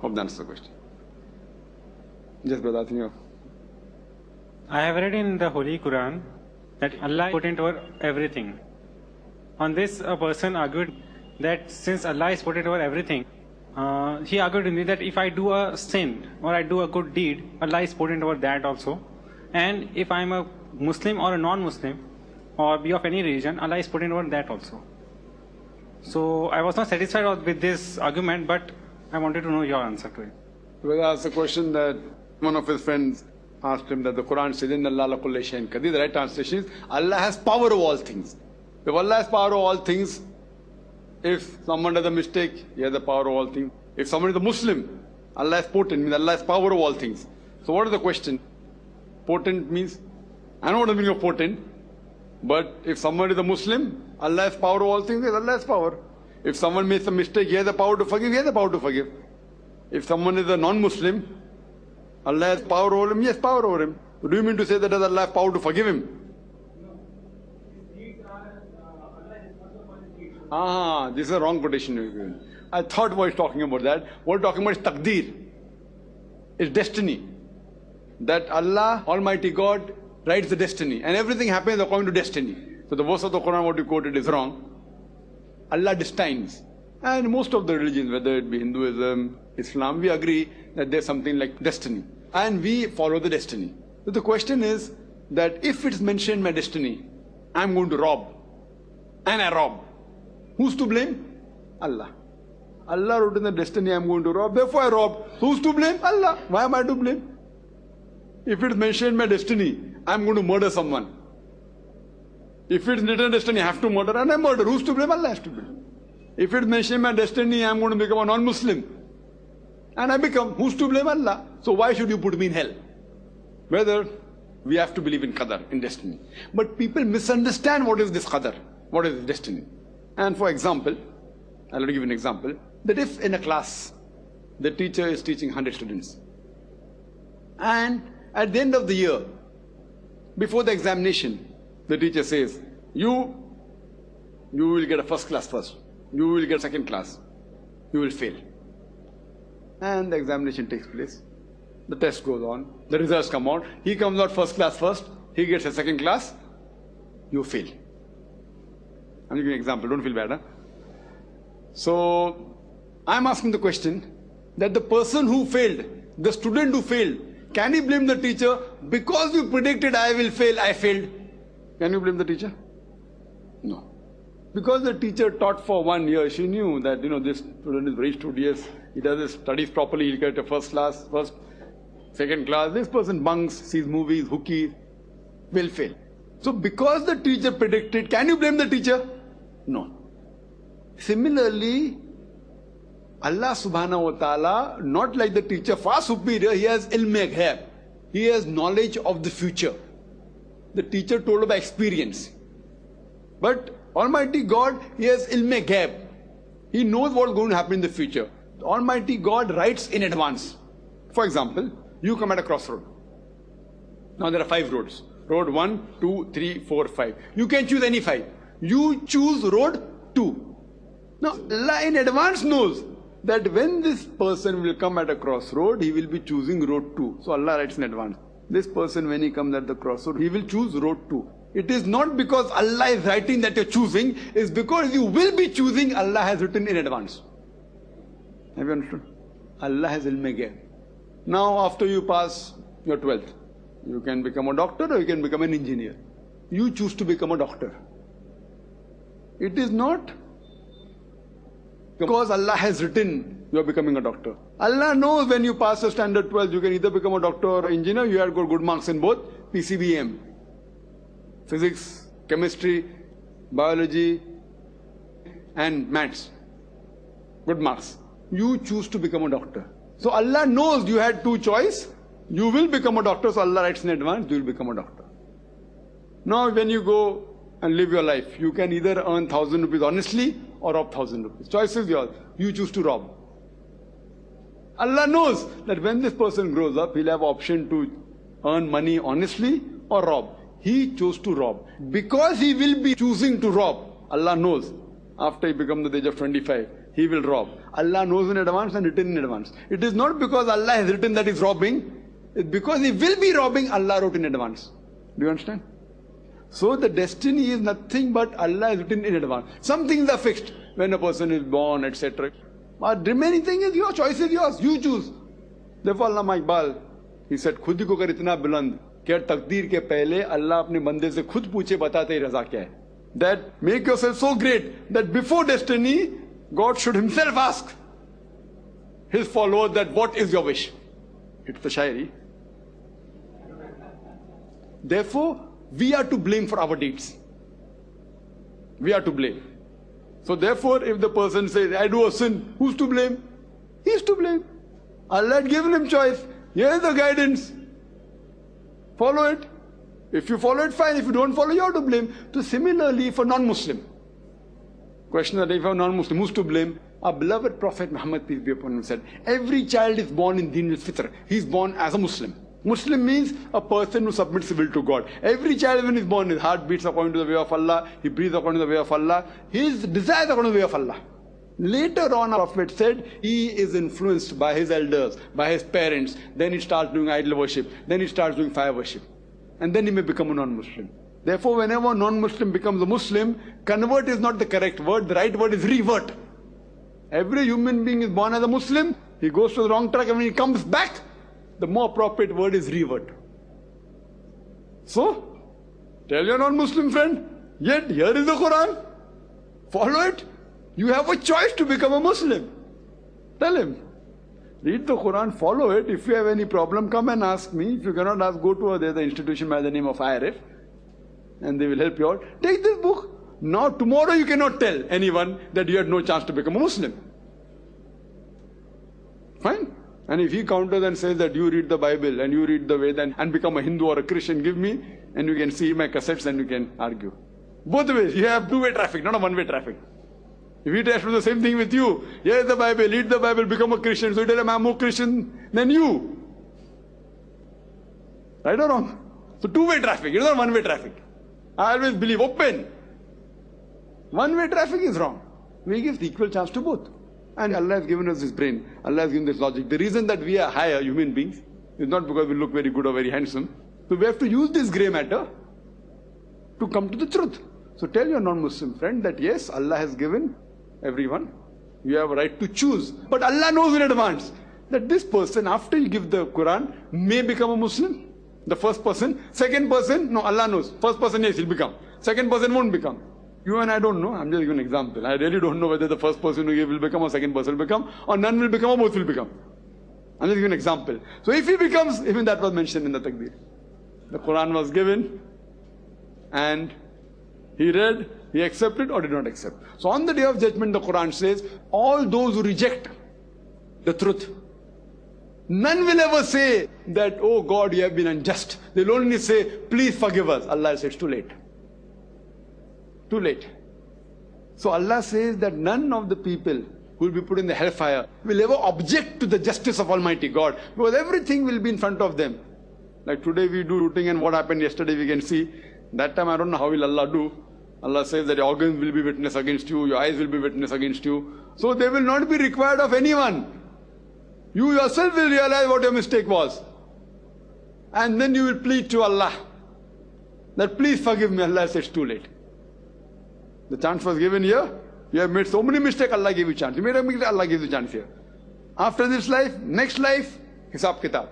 Hope that answers the question. Yes, brother, I think you. I have read in the Holy Quran that Allah is potent over everything. On this, a person argued that since Allah is potent over everything, he argued with me that if I do a sin or I do a good deed, Allah is potent over that also. And if I am a Muslim or a non-Muslim or be of any religion, Allah is potent over that also. So I was not satisfied with this argument, but I wanted to know your answer to it. Brother asked a question that one of his friends asked him that the Quran says, "Inna Allah la kulli shay'in qadir." The right translation is, Allah has power over all things. If Allah has power over all things, if someone does a mistake, he has the power over all things. If someone is a Muslim, Allah is potent, means Allah has power over all things. So what is the question? Potent means, I know what the meaning of potent, but if someone is a Muslim, Allah has power over all things, yes, Allah has power. If someone makes a mistake, he has the power to forgive, he has the power to forgive. If someone is a non-Muslim, Allah has power over him, he has power over him. Do you mean to say that does Allah have power to forgive him? This is a wrong quotation. I thought we were talking about that. What we're talking about is taqdeer. It's destiny. That Allah, Almighty God, writes the destiny. And everything happens according to destiny. So the verse of the Quran what you quoted is wrong. Allah destines. And most of the religions, whether it be Hinduism, Islam, we agree that there's something like destiny. And we follow the destiny. So the question is that if it's mentioned in my destiny, I'm going to rob. And I rob. Who's to blame? Allah. Allah wrote in the destiny I'm going to rob, therefore I rob. Who's to blame? Allah. Why am I to blame? If it's mentioned in my destiny, I'm going to murder someone. If it's written in destiny, I have to murder and I murder. Who's to blame? Allah has to blame. If it's mentioned in my destiny, I'm going to become a non-Muslim. And I become. Who's to blame? Allah. So why should you put me in hell? Whether we have to believe in qadar, in destiny. But people misunderstand what is this qadar, what is destiny. And for example, I'll give you an example, that if in a class, the teacher is teaching 100 students, and at the end of the year, before the examination, the teacher says, you will get a first class first, you will get second class, you will fail. And the examination takes place, the test goes on, the results come out, he comes out first class first, he gets a second class, you fail. I'm giving you an example, don't feel bad, huh? So, I'm asking the question that the person who failed, the student who failed, can he blame the teacher because you predicted I will fail, I failed? Can you blame the teacher? No. Because the teacher taught for 1 year, she knew that, this student is very studious, he does his studies properly, he'll get a first class, first, second class. This person bunks, sees movies, hooky, will fail. So because the teacher predicted, can you blame the teacher? No. Similarly, Allah subhanahu wa ta'ala, not like the teacher, far superior, he has ilm-e-ghaib. He has knowledge of the future. The teacher told by experience. But Almighty God, he has ilm-e-ghaib. He knows what's going to happen in the future. Almighty God writes in advance. For example, you come at a crossroad. Now there are 5 roads. Road 1, 2, 3, 4, 5. You can choose any 5. You choose road 2. Now Allah in advance knows that when this person will come at a crossroad, he will be choosing road 2. So Allah writes in advance. This person, when he comes at the crossroad, he will choose road 2. It is not because Allah is writing that you're choosing, it's because you will be choosing, Allah has written in advance. Have you understood? Allah has ilm-e-ghaib. Now after you pass your 12th, you can become a doctor or you can become an engineer. You choose to become a doctor. It is not because Allah has written you are becoming a doctor. Allah knows when you pass the standard 12, you can either become a doctor or engineer. You have got good marks in both PCBM, physics, chemistry, biology and maths. Good marks. You choose to become a doctor. So Allah knows you had 2 choices. You will become a doctor, so Allah writes in advance, you will become a doctor. Now when you go and live your life, you can either earn 1,000 rupees honestly or rob 1,000 rupees. Choice is yours. You choose to rob. Allah knows that when this person grows up, he'll have option to earn money honestly or rob. He chose to rob. Because he will be choosing to rob, Allah knows after he becomes the age of 25, he will rob. Allah knows in advance and written in advance. It is not because Allah has written that he's robbing. It's because he will be robbing, Allah wrote in advance. Do you understand? So the destiny is nothing but Allah has written in advance. Some things are fixed when a person is born, etc. But remaining thing is your choice is yours. You choose. Therefore Allama Iqbal, he said, खुद ही को कर इतना बुलंद कि तकदीर के पहले अल्लाह अपने बंदे से खुद पूछे बताते ही रजा क्या है. That make yourself so great that before destiny, God should himself ask his followers that what is your wish? It's the shairi. Therefore, we are to blame for our deeds. We are to blame. So therefore, if the person says, I do a sin, who's to blame? He's to blame. Allah had given him choice. Here is the guidance. Follow it. If you follow it, fine. If you don't follow, you are to blame. So similarly, for non-Muslim. Question that if a non-Muslim, who's to blame? Our beloved Prophet Muhammad, peace be upon him, said, every child is born in Deen al-Fitr. He's born as a Muslim. Muslim means a person who submits his will to God. Every child when he's born, his heart beats according to the way of Allah, he breathes according to the way of Allah, his desires according to the way of Allah. Later on, our Prophet said, he is influenced by his elders, by his parents, then he starts doing idol worship, then he starts doing fire worship. And then he may become a non-Muslim. Therefore, whenever a non-Muslim becomes a Muslim, convert is not the correct word, the right word is revert. Every human being is born as a Muslim, he goes to the wrong track, and when he comes back, the more appropriate word is revert. So, tell your non-Muslim friend, yet here is the Quran, follow it. You have a choice to become a Muslim. Tell him. Read the Quran, follow it. If you have any problem, come and ask me. If you cannot ask, go to the institution by the name of IRF, and they will help you out. Take this book. Now, tomorrow you cannot tell anyone that you had no chance to become a Muslim. Fine? And if he counters and says that you read the Bible and you read the Vedas and become a Hindu or a Christian, give me, and you can see my cassettes and you can argue. Both ways. You have two-way traffic, not a one-way traffic. If he tries to do the same thing with you, here is the Bible, read the Bible, become a Christian, so you tell him I'm more Christian than you. Right or wrong? So two-way traffic, it's not one-way traffic. I always believe open. One-way traffic is wrong. We give the equal chance to both. And Allah has given us this brain. Allah has given this logic. The reason that we are higher human beings is not because we look very good or very handsome. So we have to use this grey matter to come to the truth. So tell your non-Muslim friend that yes, Allah has given everyone. You have a right to choose. But Allah knows in advance that this person, after you give the Quran, may become a Muslim. The first person. Second person, no, Allah knows. First person, yes, he'll become. Second person won't become. You and I don't know. I'm just giving an example. I really don't know whether the first person who gave will become or second person will become, or none will become or both will become. I'm just giving an example. So if he becomes, even that was mentioned in the Takdeer. The Quran was given and he read, he accepted or did not accept. So on the day of judgment, the Quran says, all those who reject the truth, none will ever say that, oh God, you have been unjust. They'll only say, please forgive us. Allah says, it's too late. Too late. So Allah says that none of the people who will be put in the hellfire will ever object to the justice of Almighty God, because everything will be in front of them. Like today we do routing, and what happened yesterday we can see. That time I don't know how will Allah do. Allah says that your organs will be witness against you, your eyes will be witness against you. So they will not be required of anyone. You yourself will realize what your mistake was. And then you will plead to Allah that please forgive me. Allah says it's too late. The chance was given here. You have made so many mistakes, Allah gave you chance. You made a mistake, Allah gives you chance here. After this life, next life, hisab kitab.